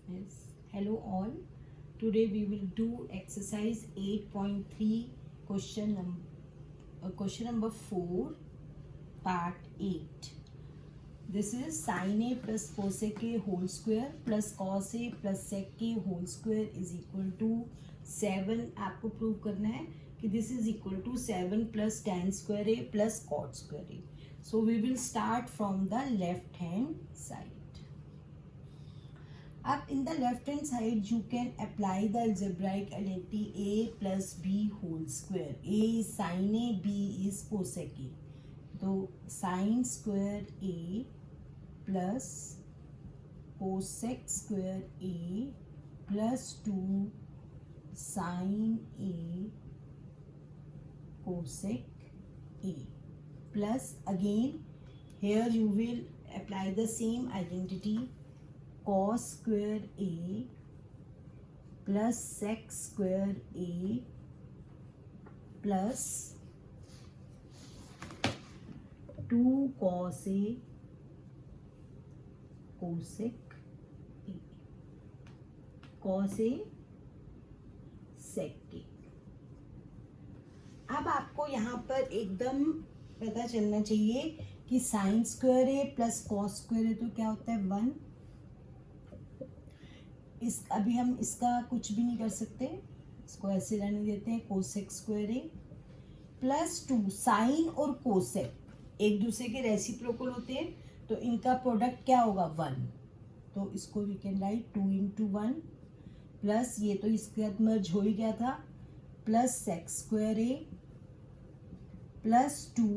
Yes. Hello all. Today we will do exercise 8.3 question number 4 part 8. This is sin a plus cosec a whole square plus cos a plus sec a whole square is equal to 7. आपको prove करना है कि this is equal to 7 plus tan square a plus cot square a. So we will start from the left hand side. Up in the left hand side you can apply the algebraic identity a plus b whole square. A is sin a, b is cosec a. तो sin square a plus cosec square a plus 2 sin a cosec a plus again here you will apply the same identity cos square a plus sec square a plus 2 cos a cosec a cos a sec a. अब आपको यहाँ पर एकदम पता चलना चाहिए कि sign square A plus cos square ए तो क्या होता है 1. अभी हम इसका कुछ भी नहीं कर सकते, इसको ऐसे रहने देते हैं. Cosec square A plus 2 sign और कोसेक एक दूसरे के रेसिप्रोकल होते हैं तो इनका प्रोडक्ट क्या होगा 1. तो इसको we can write 2 into 1 plus ये तो इसके साथ मर्ज हो ही गया था plus sec square A plus 2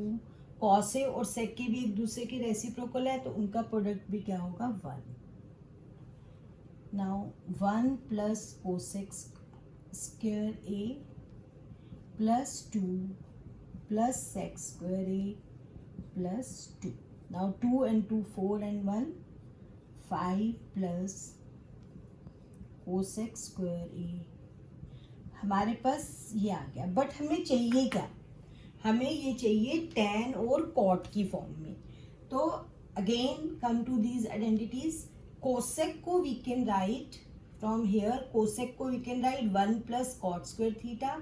cos A और सेक के भी एक दूसरे के रेसिप्रोकल है तो उनका प्रोडक्ट भी क्या होगा 1. Now 1 plus cosec square a plus 2 plus sec square a plus 2. Now 2 and 2 4 and 1 5 plus cosec square a. हमारे पास ये आ गया. बट हमें चाहिए क्या, हमें ये चाहिए tan और cot की फॉर्म में. तो again come to these identities. Cosec को we can write from here, cosec को we can write 1 plus cot square theta.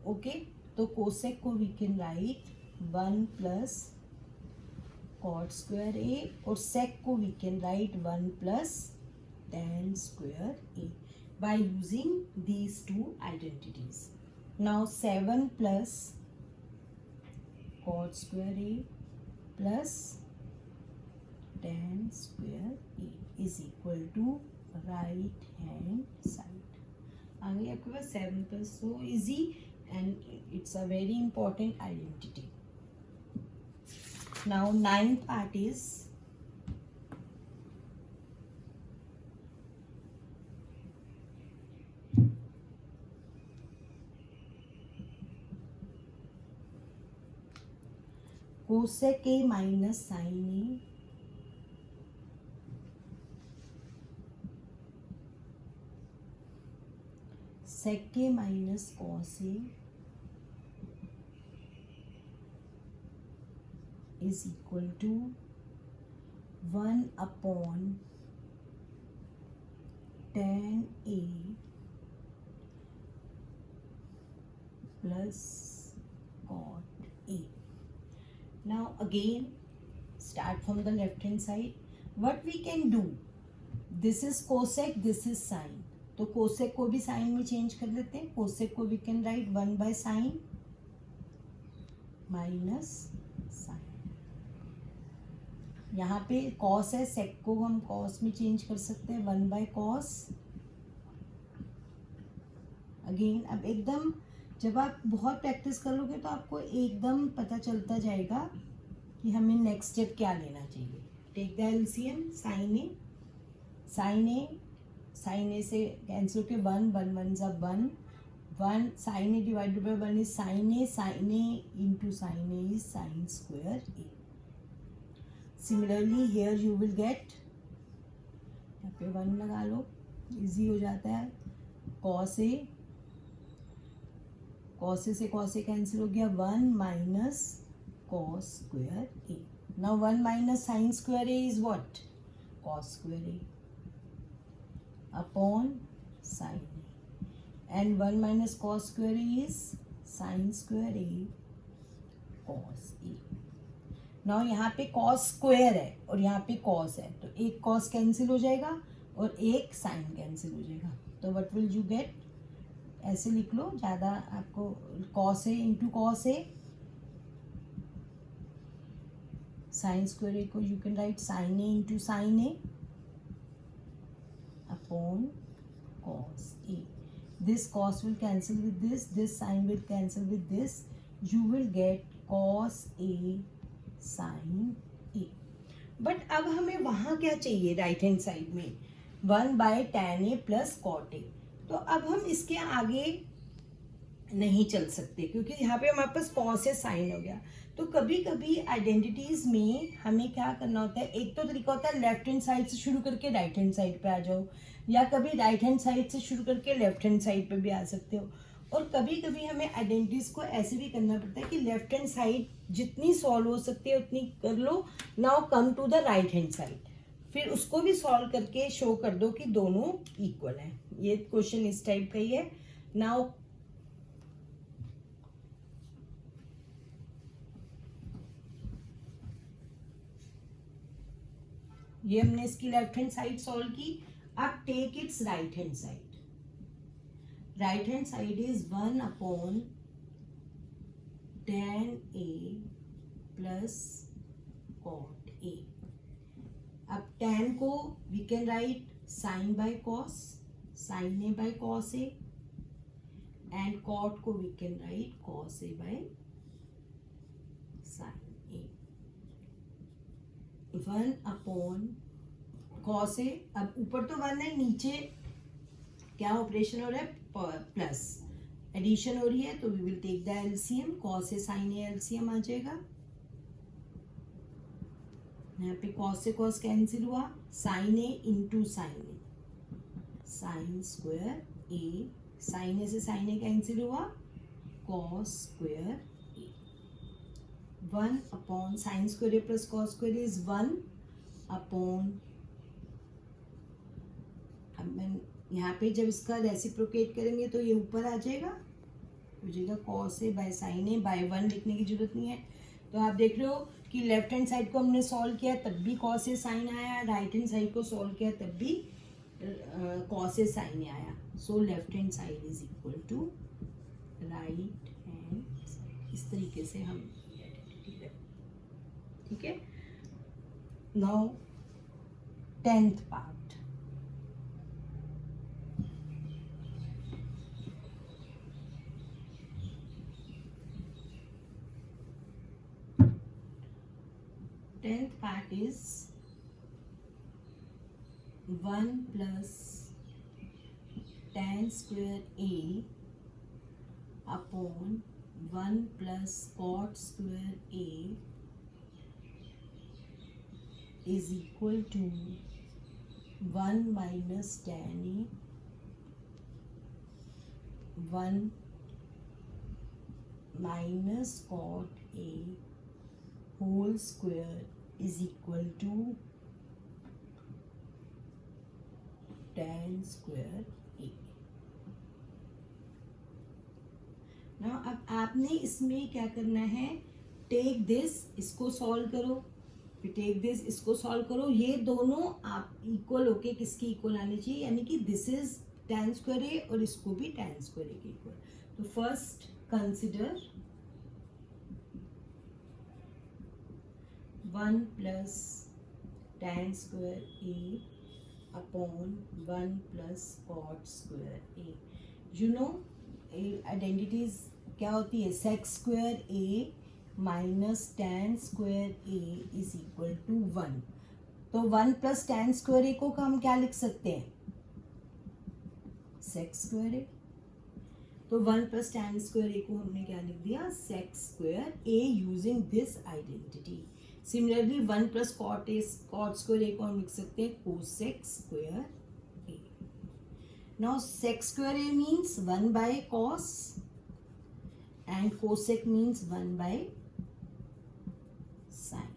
Okay, तो कोसेक को we can write 1 plus cot square A और sec को we can write 1 plus tan square A by using these two identities. Now 7 plus cot square a plus tan square a is equal to right hand side. आ गई आपके पास 7 plus. So easy and it's a very important identity. Now 9th part is cosec a minus sin a sec a minus cos a is equal to 1 upon tan a plus cot a. Now again start from the left hand side. What we can do, this is cosec, this is sin. तो cosec को भी sign में change कर लेते हैं. Cosec को we can write 1 by sine minus sine. यहाँ पे कॉस है, सेक को हम कॉस में चेंज कर सकते हैं 1 बाय कॉस. अगेन अब एकदम जब आप बहुत प्रैक्टिस कर लोगे तो आपको एकदम पता चलता जाएगा कि हमें नेक्स्ट स्टेप क्या लेना चाहिए. Take the LCM. Sine A से कैंसिल के 1 1 1 जा 1 sine A divided by 1 is sine A into sine A is sine square A. Similarly here you will get, यहाँ पे 1 लगा लो, इजी हो जाता है. कॉस ए से कॉस ए कैंसिल हो गया 1 minus cos square A. Now 1 minus sign square A is what, cos square A. upon sin A, and 1 minus cos square A is sin square A cos A. Now यहाँ पे cos square है और यहाँ पे cos है, तो एक cos cancel हो जाएगा और एक sin कैंसिल हो जाएगा, तो व्हाट विल यू गेट, ऐसे लिख लो, ज़्यादा आपको cos A into cos A, sin square A को you can write sin A into sin A upon cos A. This cos will cancel with this sin will cancel with this, you will get cos A sin A. But अब हमें वहाँ क्या चाहिए right hand side में, 1/tan A plus cot A. तो अब हम इसके आगे नहीं चल सकते क्योंकि यहाँ पे हमारे पास cos A sin हो गया. तो कभी कभी आइडेंटिटीज में हमें क्या करना होता है, एक तो तरीका होता है लेफ्ट हैंड साइड से शुरू करके राइट हैंड साइड पे आ जाओ, या कभी राइट हैंड साइड से शुरू करके लेफ्ट हैंड साइड पे भी आ सकते हो, और कभी कभी हमें आइडेंटिटीज को ऐसे भी करना पड़ता है कि लेफ्ट हैंड साइड जितनी सॉल्व हो सकती है उतनी कर लो, now come to the right hand side, फिर उसको भी सॉल्व करके शो कर दो कि दोनों इक्वल हैं. ये क्वेश्चन इस टाइप का ही है. नाउ ये हमने इसकी लेफ्ट हैंड साइड सॉल्व की. अब take its right hand side. Right hand side is 1/tan A plus cot A. अब tan को we can write sin by cos, sin A by cos A, and cot को we can write cos A by sin A. 1/cos A. अब ऊपर तो 1 है, नीचे क्या operation हो रहा है, प्लस एडिशन हो रही है, तो we will take the LCM. cos A sin A LCM आ जाएगा. यहाँ पे cos से cos कैंसिल हुआ, sin A into sin A, sin square A, sin A से sin A कैंसिल हुआ, cos square A. 1/sin square A plus cos square A is 1/, अब मैं यहाँ पे जब इसका रेसिप्रोकेट करेंगे तो ये ऊपर आ जाएगा, हो जाएगा cos A by sin A. By 1 लिखने की जरूरत नहीं है. तो आप देख रहे हो कि लेफ्ट हैंड साइड को हमने सॉल्व किया तब भी cos A sin आया, राइट हैंड साइड को सॉल्व किया तब भी cos A sin आया. So left hand side is equal to right hand side. इस तरीके से हम आइडेंटिटी रखें. ठीक है. Now 10th part. Tenth part is 1 plus tan square A upon 1 plus cot square A is equal to 1 minus tan A, 1 minus cot A whole square is equal to tan square A. Now अब आपने इसमें क्या करना है, take this, इसको solve करो, फिर take this, इसको सॉल्व करो. ये दोनों आप इक्वल होके किसकी इक्वल आनी चाहिए, यानी कि this is tan square A और इसको भी tan square A के इक्वल. तो first consider 1 plus tan square A upon 1 plus cot square A. You know identities क्या होती है, sec square A minus tan square A is equal to 1. तो 1 plus tan square A को हम क्या लिख सकते हैं, sec square A. तो 1 plus tan square A को हमने क्या लिख दिया, sec square A using this identity. Similarly 1 plus cot square A को हम लिख सकते हैं cosec square A. Now sec square A means 1 by cos and cosec means 1 by sin.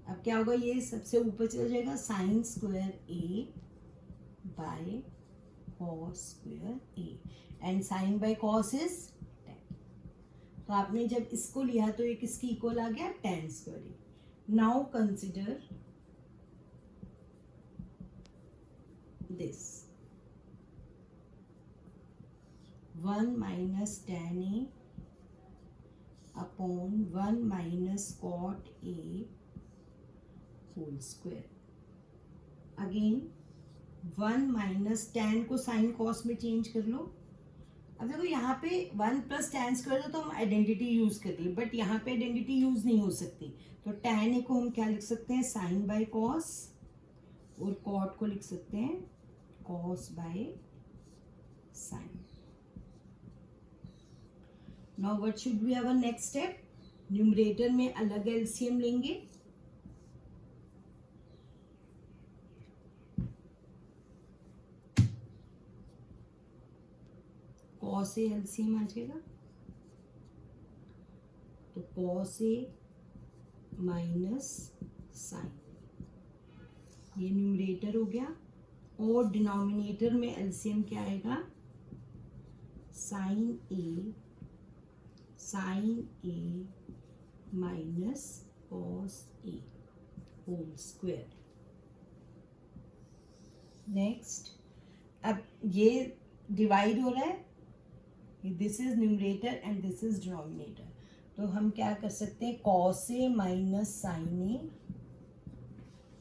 अब क्या होगा, ये सबसे ऊपर चला जाएगा sin square A by cos square a and sin by cos is tan. तो आपने जब इसको लिया तो ये किसकी इक्वल आ गया, tan square a. Now consider this 1 minus tan a upon 1 minus cot a whole square. Again 1 minus tan को sin cos में चेंज कर लो. अब देखो यहाँ पे 1 प्लस tan स्क्वायर तो हम आइडेंटिटी यूज कर रही है, बट यहाँ पे आइडेंटिटी यूज नहीं हो सकती. तो tan a को हम क्या लिख सकते हैं, sin बाय cos, और cot को लिख सकते हैं cos बाय sin. Now what should be our next step. Numerator में अलग एलसीएम लेंगे. cos a एलसीएम आ जाएगा, तो cos a माइनस साइन, ये न्यूमरेटर हो गया. और डिनोमिनेटर में एलसीएम क्या आएगा, sign A minus cos A whole square. Next, अब ये डिवाइड हो रहा है, this is numerator and this is denominator. तो हम क्या कर सकते हैं, cos A minus sine A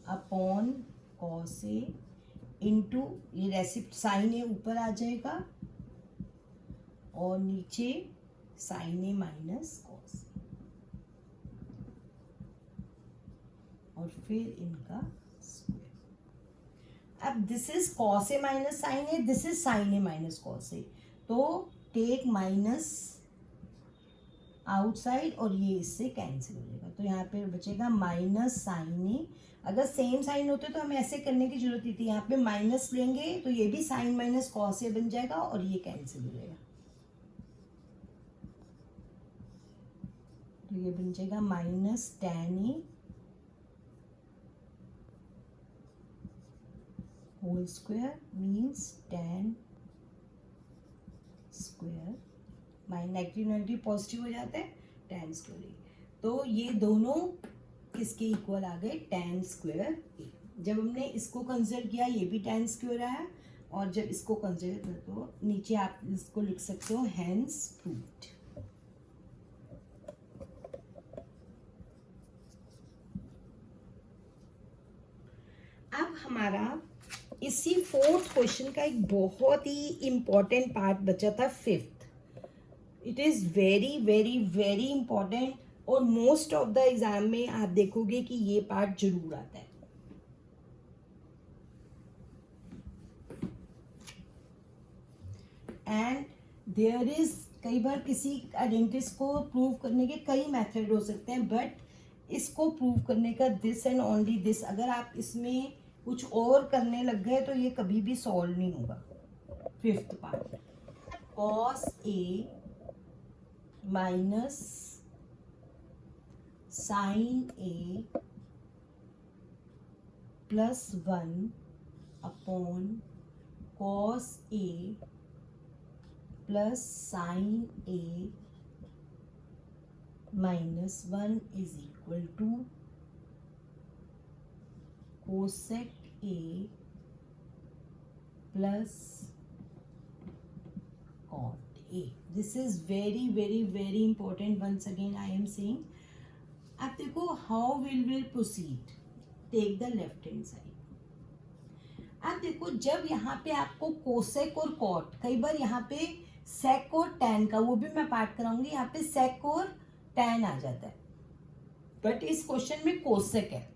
upon cos A into ये रेसिप्ट साइन ए ऊपर आ जाएगा और नीचे साइन ए माइनस कॉस, और फिर इनका स्क्वायर. अब this is cos A minus sine A, this is sine A minus cos A. तो टेक माइनस आउटसाइड और ये इससे कैंसिल हो जाएगा. तो यहाँ पे बचेगा माइनस साइन ए. अगर सेम साइन होते तो हमें ऐसे करने की जरूरत नहीं थी. यहाँ पे माइनस लेंगे तो ये भी साइन माइनस कॉस ए बन जाएगा और ये कैंसिल हो जाएगा. तो ये बन जाएगा minus tan A whole square means tan square. Negative positive हो जाता है, टैन स्क्वायर. तो ये दोनों किसके इक्वल आ गए, टैन स्क्वायर ए. जब हमने इसको कंसिडर किया ये भी टैन स्क्वायर आया, और जब इसको कंसिडर कर तो नीचे आप इसको लिख सकते हो हेंस प्रूव्ड. अब हमारा इसी फोर्थ क्वेश्चन का एक बहुत ही इंपॉर्टेंट पार्ट बचा था, fifth. It is very very very important, और मोस्ट ऑफ द एग्जाम में आप देखोगे कि ये पार्ट जरूर आता है. एंड देयर इज, कई बार किसी आइडेंटिटी को प्रूव करने के कई मेथड हो सकते हैं, बट इसको प्रूव करने का दिस एंड ओनली दिस. अगर आप इसमें कुछ और करने लग गए तो ये कभी भी सॉल्व नहीं होगा. Fifth part, cos A minus sine A plus 1 upon cos A plus sine A minus 1 is equal to cosec A plus cot A. This is very very very important. Once again I am saying, अब देखो how will proceed. Take the left hand side. अब देखो जब यहाँ पे आपको cosec और cot, कई बार यहाँ पे सेक और टैन का, वो भी मैं पार्ट कराऊंगी, यहाँ पे सेक और टैन आ जाता है, बट इस क्वेश्चन में कोसेक है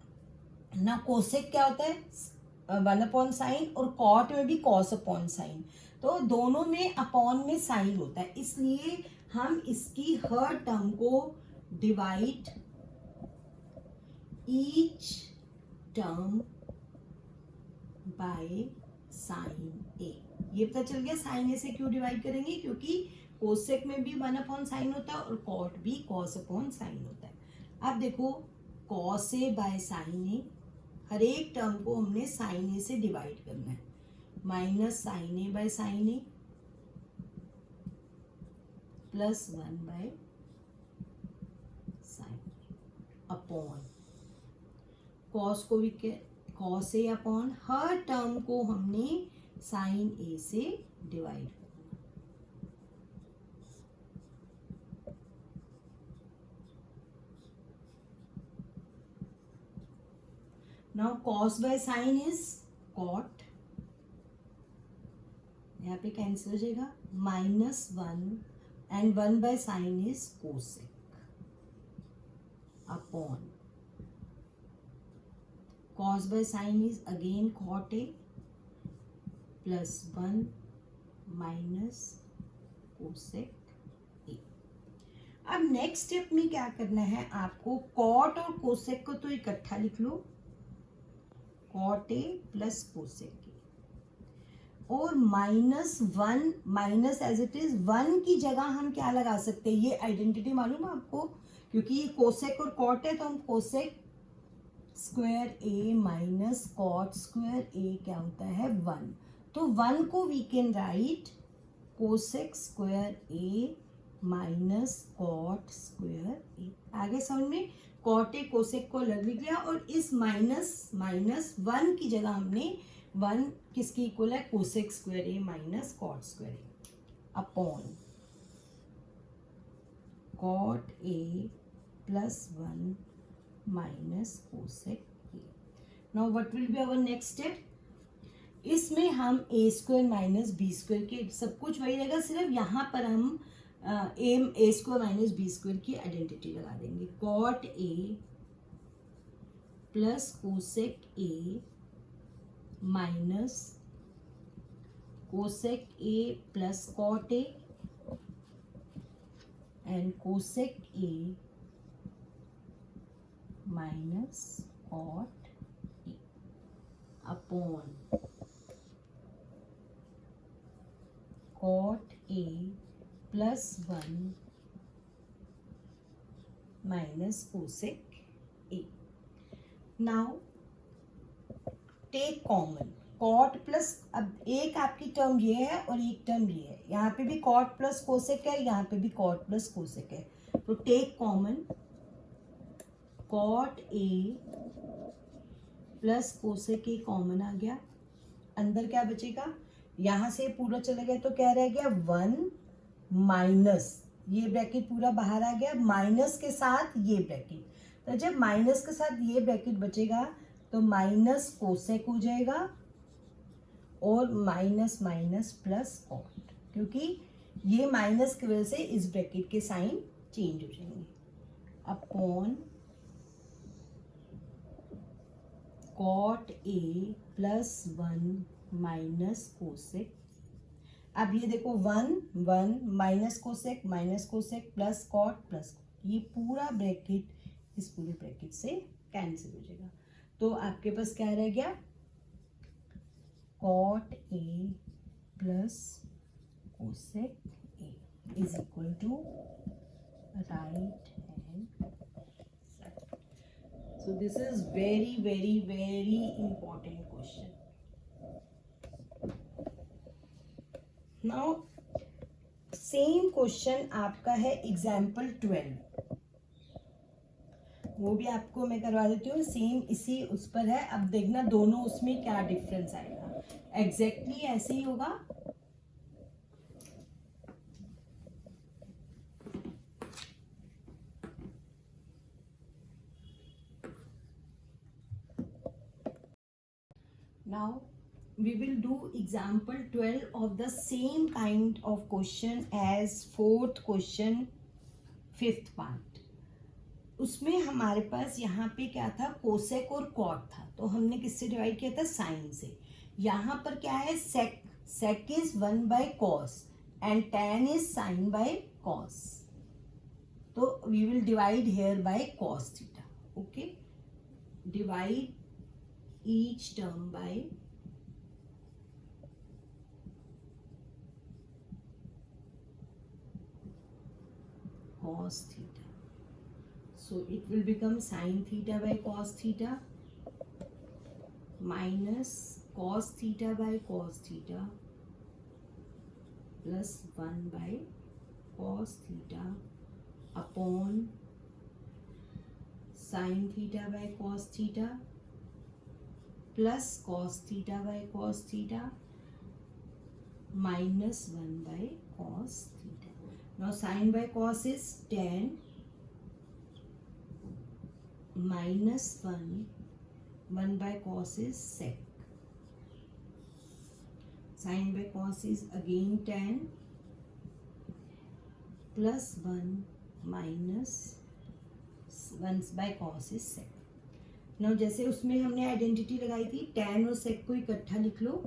ना. कोसेक क्या होता है, 1 अपॉन साइन, और कॉट में भी कॉस अपॉन साइन. तो दोनों में अपॉन में साइन होता है, इसलिए हम इसकी हर टर्म को divide each term by sine A. ये पता चल गया साइन ए से क्यों डिवाइड करेंगे, क्योंकि कोसेक में भी 1 अपॉन साइन होता है और कॉट भी कॉस अपॉन साइन होता है. अब देखो कॉस ए बाय साइन ए, हर एक टर्म को हमने साइन ए से डिवाइड करना है. Minus sine A by sine A plus 1 by sine upon cos को भी कॉस ए अपॉन हर टर्म को हमने साइन ए से डिवाइड करना। Now cos by sine is cot, यहाँ पे कैंसिल हो जाएगा, -1 and 1 by sine is cosec upon cos by sin is again cot a plus 1 minus cosec a। अब नेक्स्ट स्टेप में क्या करना है आपको, cot और cosec को तो इकट्ठा लिख लो, cot a plus cosec a, और -1 माइनस एज इट इज 1 की जगह हम क्या लगा सकते हैं, ये आइडेंटिटी मालूम है आपको, क्योंकि ये cosec और cot है तो हम cosec square A minus cot square A क्या होता है 1, तो 1 को we can write cosec square A minus cot square A. आगे समझ में, कॉट ए कोसेक को अलग लिख लिया और इस माइनस 1 की जगह हमने 1 किसकी इक्वल है, cosec square A minus cot square A upon cot A plus 1 minus cosec A. Now what will be our next step, इसमें हम A square minus B square के सब कुछ वही रहेगा, सिर्फ यहाँ पर हम A square minus B square की आइडेंटिटी लगा देंगे, cot A plus cosec A minus cosec A plus cot A and cosec A minus cot A upon cot A plus 1 minus cosec A. Now take common cot plus, अब एक आपकी term ये है और एक term ये है, यहाँ पे भी कॉट प्लस कोसेक है, यहाँ पे भी कॉट प्लस कोसेक है, तो take common cot A plus cosec A common आ गया, अंदर क्या बचेगा, यहाँ से पूरा चला गया तो क्या रह गया 1 माइनस ये ब्रैकेट पूरा बाहर आ गया, माइनस के साथ ये ब्रैकेट, तो जब माइनस के साथ ये ब्रैकेट बचेगा तो माइनस कोसेक हो जाएगा और माइनस माइनस प्लस कॉट, क्योंकि ये माइनस की वजह से इस ब्रैकेट के साइन चेंज हो जाएंगे, upon cot A plus 1 minus cosec. अब ये देखो 1 minus cosec plus cot plus, ये पूरा ब्रैकेट इस पूरे ब्रैकेट से कैंसिल हो जाएगा, तो आपके पास क्या रह गया, cot A plus cosec A is equal to right hand. So this is very important question. Now same question आपका है एग्जाम्पल 12, वो भी आपको मैं करवा देती हूँ, सेम इसी उस पर है, अब देखना दोनों उसमें क्या डिफरेंस आएगा, एग्जैक्टली ऐसे ही होगा। Now we will do example 12 of the same kind of question as fourth question fifth part। उसमें हमारे पास यहाँ पे क्या था, कोसेक और कॉट था, तो हमने किससे डिवाइड किया था, साइन से। यहाँ पर क्या है, sec is 1 by cos and tan is sine by cos, तो we will divide here by cos theta. Okay, divide each term by cos theta, so it will become sin theta by cos theta minus cos theta by cos theta plus 1 by cos theta upon sin theta by cos theta plus cos theta by cos theta minus 1 by cos theta. Now sin by cos is tan minus 1 by cos is sec. Sin by cos is again tan plus 1 minus 1 by cos is sec. Now जैसे उसमें हमने identity लगाई थी, tan और sec को इकट्ठा लिख लो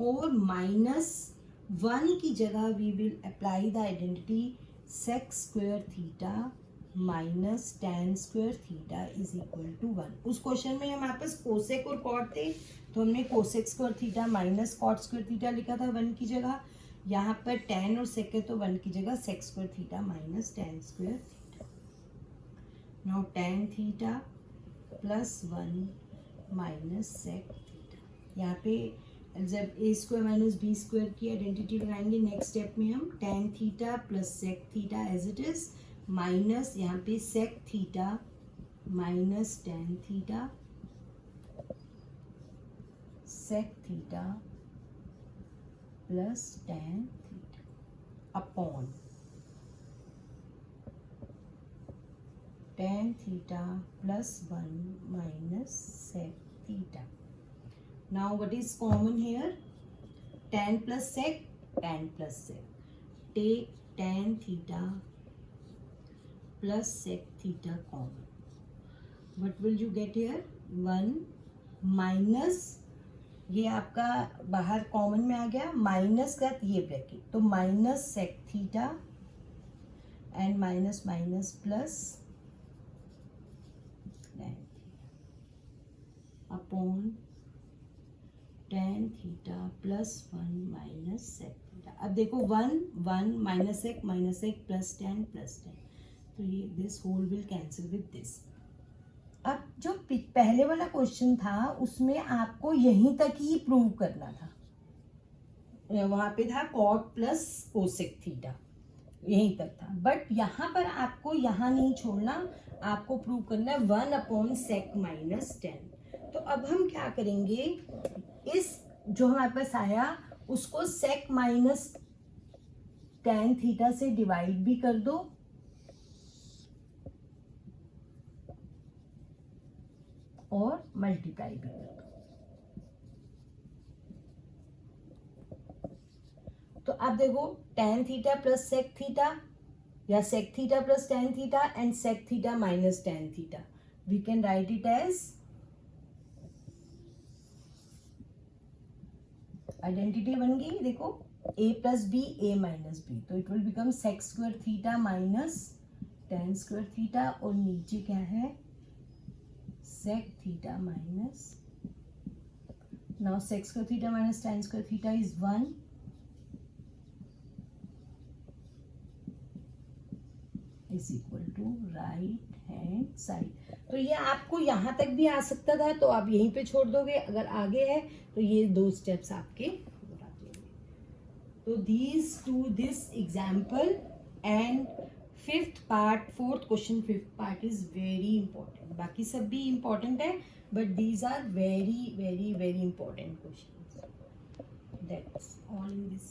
और -1 की जगह we will apply the identity sec square theta minus tan square theta is equal to 1. उस क्वेश्चन में हमारे पास कोसेक और कॉट थे, तो हमने cosec square theta minus cot square theta लिखा था 1 की जगह. यहाँ पर tan और sec है तो 1 की जगह sec square theta minus tan square theta. Now tan theta plus 1 minus sec theta. यहाँ पे जब a square minus B square की आइडेंटिटी लगाएंगे नेक्स्ट स्टेप में हम tan theta plus sec theta as it is minus यहाँ पे sec theta minus tan theta sec theta plus tan theta upon tan theta plus 1 minus sec theta. Now what is common here? Tan plus sec, tan plus sec. Take tan theta plus sec theta common. What will you get here? 1 minus, ये आपका बाहर common में आ गया, minus का ये bracket, तो minus sec theta and minus minus plus upon tan theta plus 1 minus sec theta. अब देखो 1 माइनस sec प्लस tan, तो ये this whole will cancel with this. अब जो पहले वाला क्वेश्चन था उसमें आपको यहीं तक ही प्रूव करना था, वहां पे था cot प्लस कोसेक थीटा, यहीं तक था. बट यहाँ पर आपको यहाँ नहीं छोड़ना, आपको प्रूव करना है 1 अपॉन sec माइनस tan. तो अब हम क्या करेंगे, इस जो हमारे पास आया उसको sec माइनस tan थीटा से डिवाइड भी कर दो और मल्टीप्लाई भी कर दो. तो अब देखो tan theta plus sec theta या sec theta plus tan theta and sec theta minus tan theta, we can write it as identity बन गई. देखो a plus B a minus B, तो it will become sec square theta minus tan square theta और नीचे क्या है sec theta minus. Now sec square theta minus tan square theta is 1 is equal to right hand side. तो ये आपको यहाँ तक भी आ सकता था, तो आप यहीं पे छोड़ दोगे. अगर आगे है तो ये 2 स्टेप्स आपके बता देंगे. तो this example and fourth question fifth part is very important. बाकी सब भी इंपॉर्टेंट है, but these are very very very important question. That's all in this.